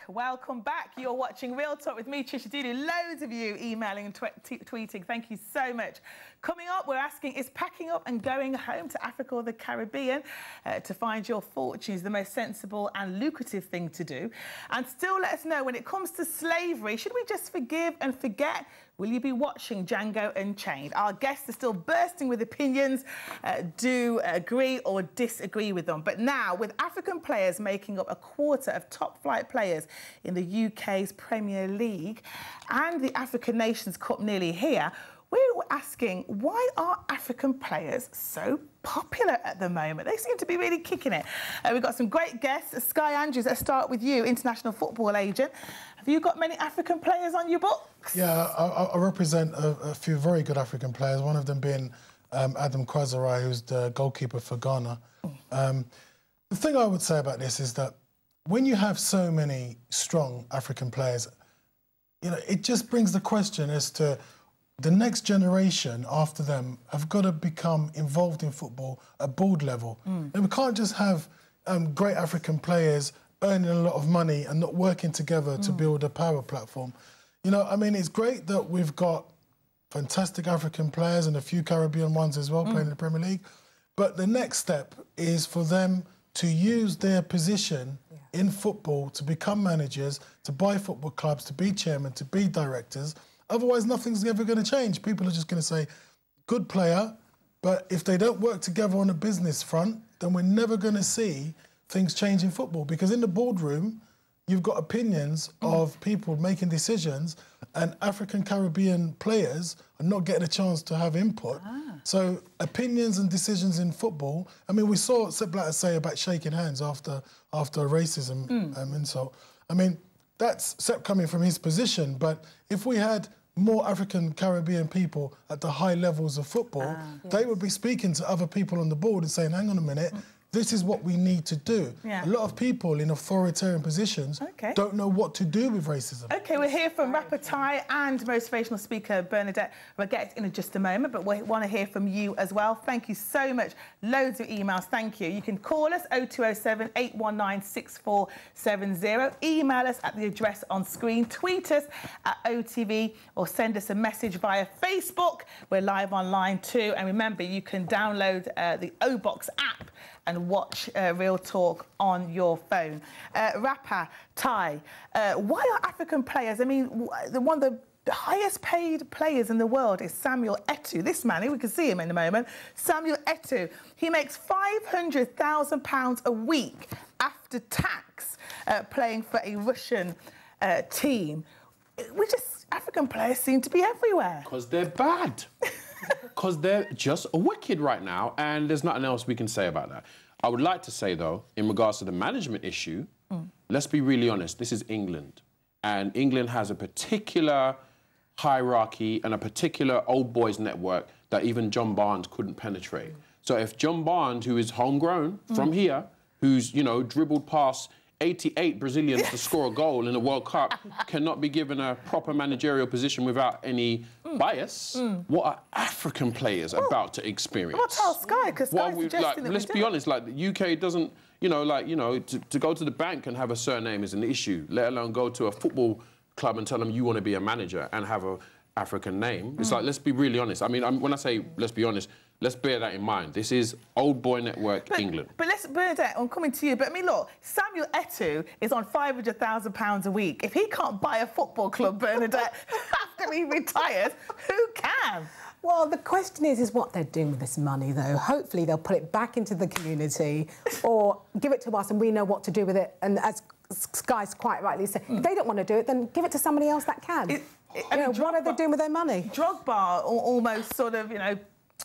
Welcome back. You're watching Real Talk with me, Trisha Dooley. Loads of you emailing and tweeting. Thank you so much. Coming up, we're asking, is packing up and going home to Africa or the Caribbean to find your fortunes the most sensible and lucrative thing to do? And still let us know, when it comes to slavery, should we just forgive and forget? Will you be watching Django Unchained? Our guests are still bursting with opinions. Do agree or disagree with them. But now, with African players making up a quarter of top-flight players in the UK's Premier League and the African Nations Cup nearly here, we're asking, why are African players so popular at the moment? They seem to be really kicking it. We've got some great guests. Sky Andrews, let's start with you, international football agent. Have you got many African players on your books? Yeah, I represent a few very good African players, one of them being Adam Kwazarai, who's the goalkeeper for Ghana. The thing I would say about this is that when you have so many strong African players, you know, it just brings the question as to the next generation after them have got to become involved in football at board level. And we can't just have great African players earning a lot of money and not working together to build a power platform. You know, I mean, it's great that we've got fantastic African players and a few Caribbean ones as well playing in the Premier League. But the next step is for them to use their position in football to become managers, to buy football clubs, to be chairman, to be directors. Otherwise, nothing's ever going to change. People are just going to say, good player, but if they don't work together on a business front, then we're never going to see things change in football. Because in the boardroom, you've got opinions of people making decisions, and African Caribbean players are not getting a chance to have input. So opinions and decisions in football, I mean, we saw Sepp Blatter say about shaking hands after a racism insult. I mean, that's Sepp coming from his position, but if we had more African Caribbean people at the high levels of football, they would be speaking to other people on the board and saying, hang on a minute, this is what we need to do. A lot of people in authoritarian positions don't know what to do with racism. OK, we'll hear from rapper Ty and motivational speaker Bernadette. We'll get in just a moment, but we want to hear from you as well. Thank you so much. Loads of emails, thank you. You can call us 0207 819 6470. Email us at the address on screen. Tweet us at OTV or send us a message via Facebook. We're live online too. And remember, you can download the O-Box app and watch Real Talk on your phone. Rapper Ty, why are African players, I mean, one of the highest paid players in the world is Samuel Eto'o. This man, we can see him in a moment. Samuel Eto'o, he makes £500,000 a week after tax playing for a Russian team. African players seem to be everywhere. Because they're bad. Because they're just wicked right now, and there's nothing else we can say about that. I would like to say, though, in regards to the management issue, let's be really honest, this is England. And England has a particular hierarchy and a particular old boys network that even John Barnes couldn't penetrate. So if John Barnes, who is homegrown from here, who's, you know, dribbled past 88 Brazilians to score a goal in a World Cup, cannot be given a proper managerial position without any bias. What are African players about to experience? What tell Sky? Because let's be honest, like the UK doesn't, to go to the bank and have a surname is an issue, let alone go to a football club and tell them you want to be a manager and have a African name. It's like, let's be really honest. I mean, when I say let's be honest, let's bear that in mind. This is old boy network England. But Bernadette, I'm coming to you. But I mean, look, Samuel Eto'o is on £500,000 a week. If he can't buy a football club, Bernadette, after he retires, who can? Well, the question is what they're doing with this money, though. Hopefully they'll put it back into the community or give it to us and we know what to do with it. And as Sky's quite rightly said, if they don't want to do it, then give it to somebody else that can. What are they doing with their money? Drogba almost sort of,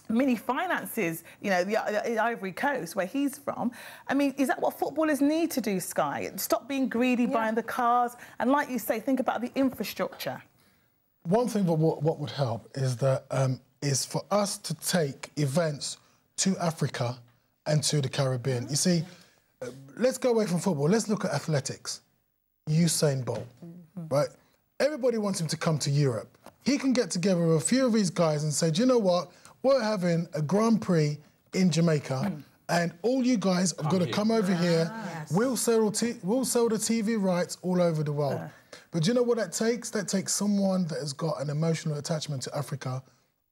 mini finances, the Ivory Coast, where he's from. I mean, is that what footballers need to do, Sky? Stop being greedy, buying the cars, and like you say, think about the infrastructure. One thing that what would help is that is for us to take events to Africa and to the Caribbean. You see, let's go away from football. Let's look at athletics. Usain Bolt, right? Everybody wants him to come to Europe. He can get together with a few of these guys and say, do you know what? We're having a Grand Prix in Jamaica and all you guys have got to come over here. Yes. We'll sell the TV rights all over the world. But do you know what that takes? That takes someone that has got an emotional attachment to Africa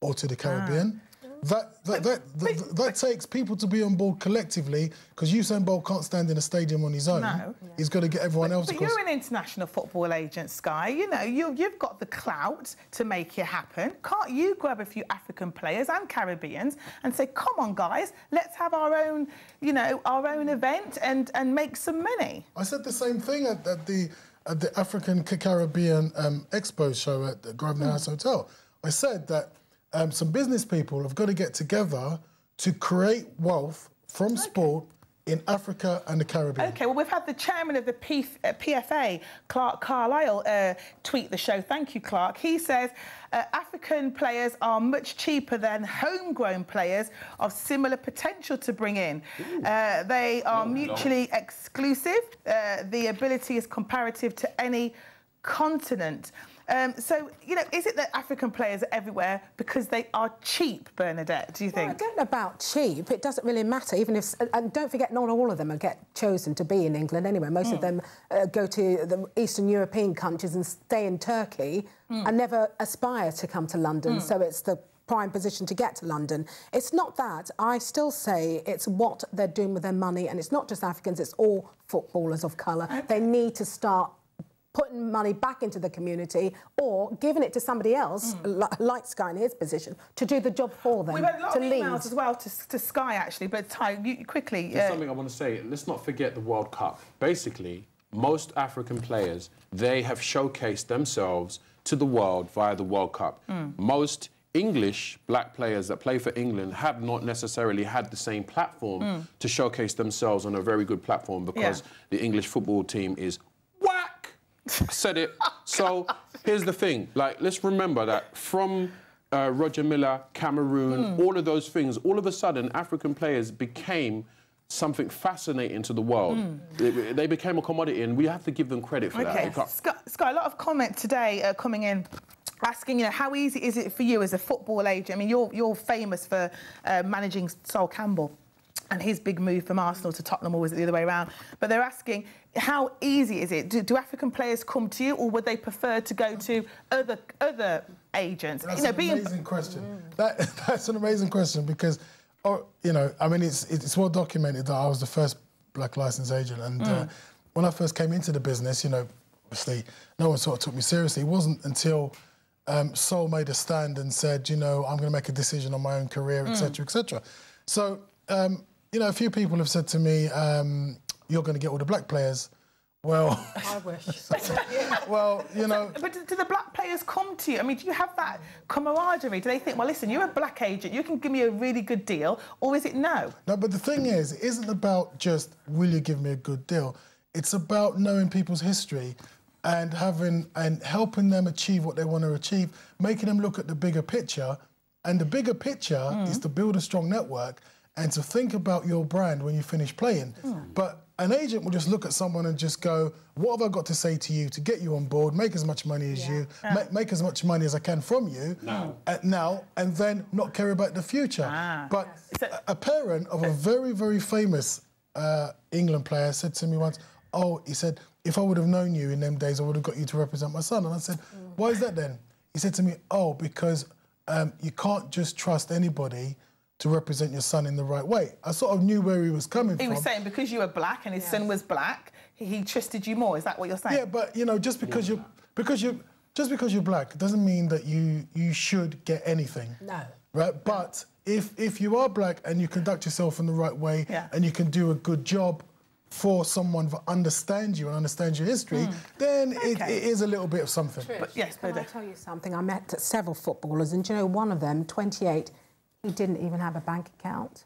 or to the Caribbean. That takes people to be on board collectively, because Usain Bolt can't stand in a stadium on his own. No. He's got to get everyone else. But you're an international football agent, Sky. You know, you've got the clout to make it happen. Can't you grab a few African players and Caribbeans and say, come on, guys, let's have our own, you know, our own event and make some money? I said the same thing at the African Caribbean Expo show at the Grosvenor House Hotel. I said that some business people have got to get together to create wealth from sport in Africa and the Caribbean. OK, well, we've had the chairman of the PFA, Clark Carlisle, tweet the show. Thank you, Clark. He says African players are much cheaper than homegrown players of similar potential to bring in. They are mutually exclusive. The ability is comparative to any continent. So, you know, is it that African players are everywhere because they are cheap, Bernadette, do you think? Well, I don't know about cheap. It doesn't really matter, even if... And don't forget, not all of them get chosen to be in England anyway. Most of them go to the Eastern European countries and stay in Turkey and never aspire to come to London. So it's the prime position to get to London. It's not that. I still say it's what they're doing with their money, and it's not just Africans, it's all footballers of colour. Okay. They need to start putting money back into the community or giving it to somebody else, like Sky in his position, to do the job for them. We've had a lot of emails as well to Sky, actually, but Ty, you quickly... There's something I want to say. Let's not forget the World Cup. Basically, most African players, they have showcased themselves to the world via the World Cup. Most English black players that play for England have not necessarily had the same platform to showcase themselves on a very good platform, because the English football team is whack. I said it. So here's the thing. Like, let's remember that from Roger Milla, Cameroon, all of those things, all of a sudden African players became something fascinating to the world. They became a commodity, and we have to give them credit for that. Sky, a lot of comment today coming in, asking, you know, how easy is it for you as a football agent? I mean, you're famous for managing Sol Campbell and his big move from Arsenal to Tottenham, or was it the other way around? But they're asking, how easy is it? Do African players come to you, or would they prefer to go to other agents? That's an amazing question. That's an amazing question, because, you know, I mean, it's well documented that I was the first black licensed agent, and when I first came into the business, you know, obviously no one sort of took me seriously. It wasn't until Sol made a stand and said, you know, I'm going to make a decision on my own career, etc., etc. So, you know, a few people have said to me, you're going to get all the black players. Well... I wish. Well, you know... But do the black players come to you? I mean, do you have that camaraderie? Do they think, well, listen, you're a black agent, you can give me a really good deal, or is it no? No, but the thing is, it isn't about just, will you give me a good deal? It's about knowing people's history and helping them achieve what they want to achieve, making them look at the bigger picture. And the bigger picture is to build a strong network and to think about your brand when you finish playing. But an agent will just look at someone and just go, what have I got to say to you to get you on board, make as much money as you, make as much money as I can from you now, and then not care about the future. But a parent of a very, very famous England player said to me once, he said, if I would have known you in them days, I would have got you to represent my son. And I said, why is that then? He said to me, because you can't just trust anybody to represent your son in the right way. I sort of knew where he was coming from. He was saying because you were black and his son was black, he trusted you more. Is that what you're saying? Yeah, but you know, just because you're black doesn't mean that you should get anything. No. Right? But if you are black and you conduct yourself in the right way and you can do a good job for someone that understands you and understands your history, then it is a little bit of something. Trish, but yes, can I tell you something? I met several footballers, and do you know, one of them, 28, he didn't even have a bank account.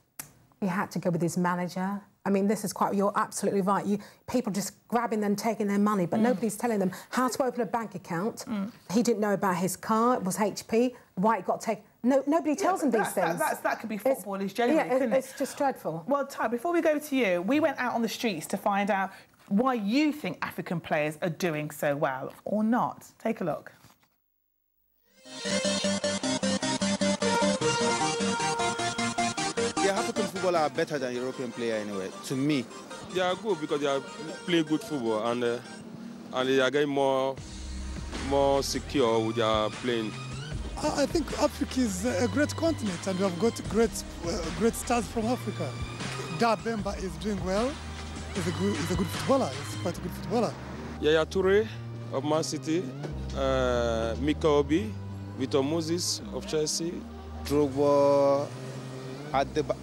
He had to go with his manager. I mean, this is quite... You're absolutely right. People just grabbing them, taking their money, but nobody's telling them how to open a bank account. He didn't know about his car. It was HP. Why it got taken... No, nobody tells them these things. That could be footballers generally, couldn't it? It's just dreadful. Well, Ty, before we go to you, we went out on the streets to find out why you think African players are doing so well, or not. Take a look. Yeah, African football footballers are better than European players anyway, to me. They are good because they are playing good football and they are getting more secure with their playing. I think Africa is a great continent and we have got great stars from Africa. Bemba is doing well. He's a good footballer. He's quite a good footballer. Yaya Toure of Man City, Mika Obi, Victor Moses of Chelsea. Drogba,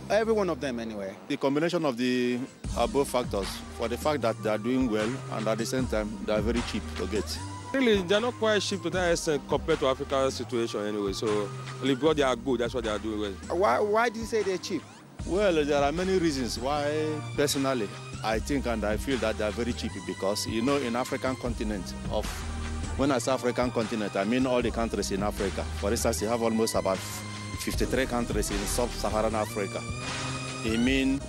every one of them anyway. The combination of the above factors, for the fact that they are doing well and at the same time they are very cheap to get. Really, they are not quite cheap to that extent compared to Africa's situation anyway. So, because they are good, that's what they are doing well. Why do you say they're cheap? Well, there are many reasons why, personally, I think and I feel that they are very cheap because, you know, in African continent, when I say African continent, I mean all the countries in Africa. For instance, you have almost about 53 countries in sub-Saharan Africa. I mean,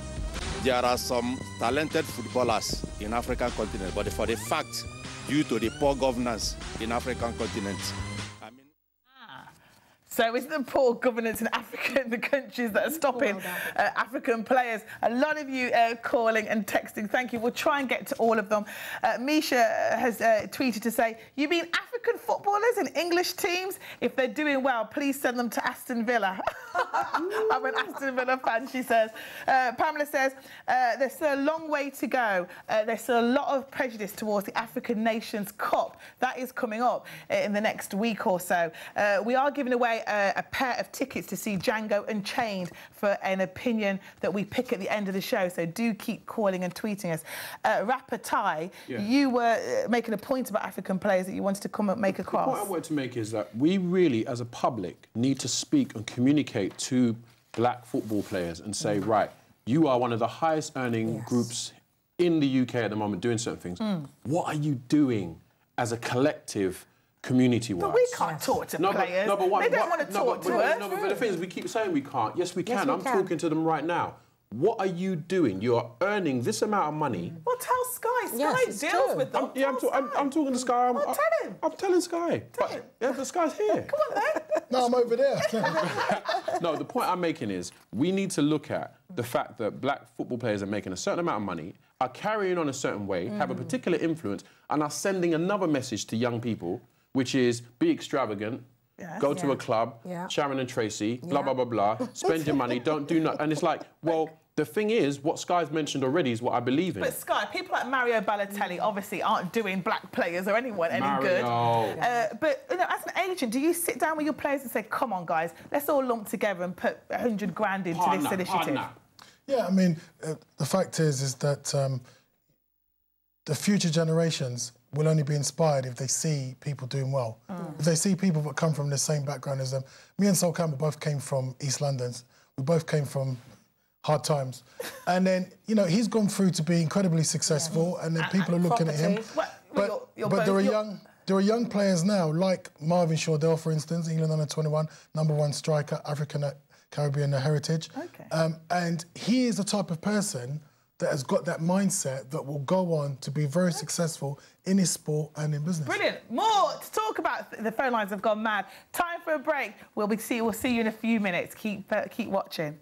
there are some talented footballers in African continent, but for the fact, due to the poor governance in African continent. So it's the poor governance in Africa and the countries that are stopping African players. A lot of you calling and texting. Thank you. We'll try and get to all of them. Misha has tweeted to say, you mean African footballers in English teams? If they're doing well, please send them to Aston Villa. I'm an Aston Villa fan, she says. Pamela says, there's still a long way to go. There's still a lot of prejudice towards the African Nations Cup. That is coming up in the next week or so. We are giving away a pair of tickets to see Django Unchained for an opinion that we pick at the end of the show, so do keep calling and tweeting us. Rapper Ty, you were making a point about African players that you wanted to come and make across. The point I wanted to make is that we really, as a public, need to speak and communicate to black football players and say, right, you are one of the highest earning groups in the UK at the moment doing certain things. What are you doing as a collective community-wise? But we can't talk to players. They don't want to talk to us. No, but the thing is, we keep saying we can't. Yes, we can. I'm talking to them right now. What are you doing? You are earning this amount of money. Well, tell Sky. Sky deals with them. I'm talking to Sky. Tell him. I'm telling Sky. But Sky's here. Come on, then. No, I'm over there. No, the point I'm making is we need to look at the fact that black football players are making a certain amount of money, are carrying on a certain way, have a particular influence, and are sending another message to young people, which is be extravagant, go to a club, Sharon and Tracy, blah, blah, blah, blah, spend your money, don't do nothing. And it's like, well, the thing is, what Sky's mentioned already is what I believe in. But Sky, people like Mario Balotelli obviously aren't doing black players or anyone any good. But you know, as an agent, do you sit down with your players and say, come on, guys, let's all lump together and put 100 grand into this initiative? Yeah, I mean, the fact is that the future generations will only be inspired if they see people doing well. If they see people that come from the same background as them. Me and Sol Campbell both came from East London. We both came from hard times. And then, you know, he's gone through to be incredibly successful and then people are looking at him. But there are young players now, like Marvin Shordell, for instance, England under-21, #1 striker, African Caribbean heritage. And he is the type of person that has got that mindset that will go on to be very successful in his sport and in business. Brilliant. More to talk about. The phone lines have gone mad. Time for a break. We'll see you in a few minutes. Keep watching.